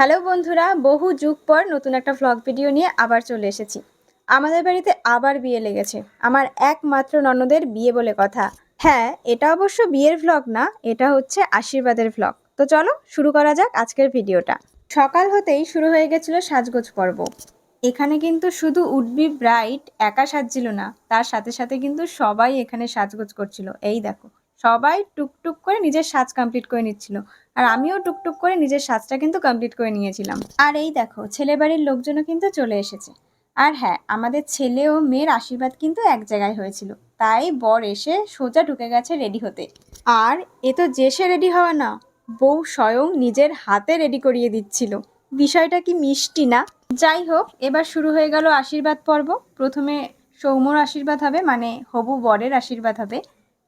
Hello বন্ধুরা, বহু যুগ পর নতুন একটা ভ্লগ ভিডিও নিয়ে আবার চলে এসেছি। আমাদের বাড়িতে আবার বিয়ে লেগেছে। আমার একমাত্র ননদের বিয়ে বলে কথা। হ্যাঁ, এটা অবশ্য বিয়ের ভ্লগ না, এটা হচ্ছে আশীর্বাদের ভ্লগ। তো চলো শুরু করা যাক আজকের ভিডিওটা। সকাল হতেই শুরু হয়ে গেছিল সাজগোজ পর্ব। এখানে কিন্তু শুধু উডবি ব্রাইড একা সাজছিল না, তার সাথে সাথে কিন্তু সবাই এখানে সাজগোজ করছিল। এই দেখো, সবাই টুকটুক করে নিজের সাজ কমপ্লিট করে নিচ্ছিল। আর আমিও টুকটুক করে নিজের সাজটা কিন্তু কমপ্লিট করে নিয়েছিলাম। আর এই দেখো, ছেলে বাড়ির লোকজনও কিন্তু চলে এসেছে। আর হ্যাঁ, আমাদের ছেলে ও মেয়ের আশীর্বাদ কিন্তু এক জায়গায় হয়েছিল, তাই বর এসে সোজা ঢুকে গেছে রেডি হতে। আর এ তো যে সে রেডি হওয়া না, বউ স্বয়ং নিজের হাতে রেডি করিয়ে দিচ্ছিল। বিষয়টা কি মিষ্টি না? যাই হোক, এবার শুরু হয়ে গেল আশীর্বাদ পর্ব। প্রথমে সৌম্যর আশীর্বাদ হবে, মানে হবু বরের আশীর্বাদ হবে।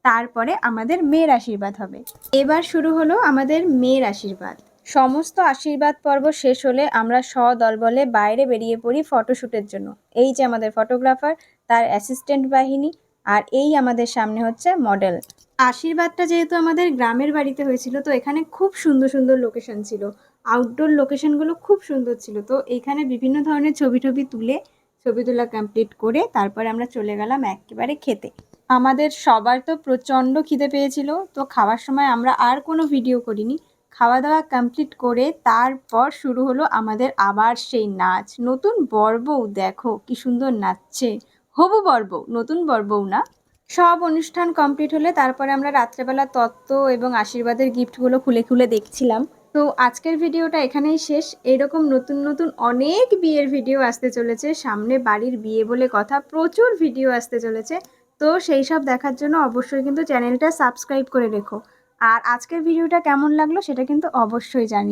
তারপরে আমাদের মেয়ের আশীর্বাদ হবে। এবার শুরু হলো আমাদের মেয়ের আশীর্বাদ। সমস্ত আশীর্বাদ পর্ব শেষ হলে আমরা সদলবলে বাইরে বেরিয়ে পড়ি ফটোশ্যুটের জন্য। এই যে আমাদের ফটোগ্রাফার, তার অ্যাসিস্ট্যান্ট বাহিনী, আর এই আমাদের সামনে হচ্ছে মডেল। আশীর্বাদটা যেহেতু আমাদের গ্রামের বাড়িতে হয়েছিল, তো এখানে খুব সুন্দর সুন্দর লোকেশন ছিল। আউটডোর লোকেশনগুলো খুব সুন্দর ছিল। তো এখানে বিভিন্ন ধরনের ছবি তুলে ছবি তোলা কমপ্লিট করে তারপরে আমরা চলে গেলাম একেবারে খেতে। আমাদের সবার তো প্রচণ্ড খিদে পেয়েছিল, তো খাওয়ার সময় আমরা আর কোনো ভিডিও করিনি। খাওয়া দাওয়া কমপ্লিট করে তারপর শুরু হলো আমাদের আবার সেই নাচ। নতুন বর বউ দেখো কি সুন্দর নাচছে। হবু বর বউ, নতুন বর বউ না। সব অনুষ্ঠান কমপ্লিট হলে তারপরে আমরা রাত্রেবেলা তত্ত্ব এবং আশীর্বাদের গিফটগুলো খুলে খুলে দেখছিলাম। তো আজকের ভিডিওটা এখানেই শেষ। এরকম নতুন নতুন অনেক বিয়ের ভিডিও আসতে চলেছে। সামনে বাড়ির বিয়ে বলে কথা, প্রচুর ভিডিও আসতে চলেছে। তো সেই সব দেখার জন্য অবশ্যই কিন্তু চ্যানেলটা সাবস্ক্রাইব করে রেখো। আর আজকের ভিডিওটা কেমন লাগলো সেটা কিন্তু অবশ্যই জানিও।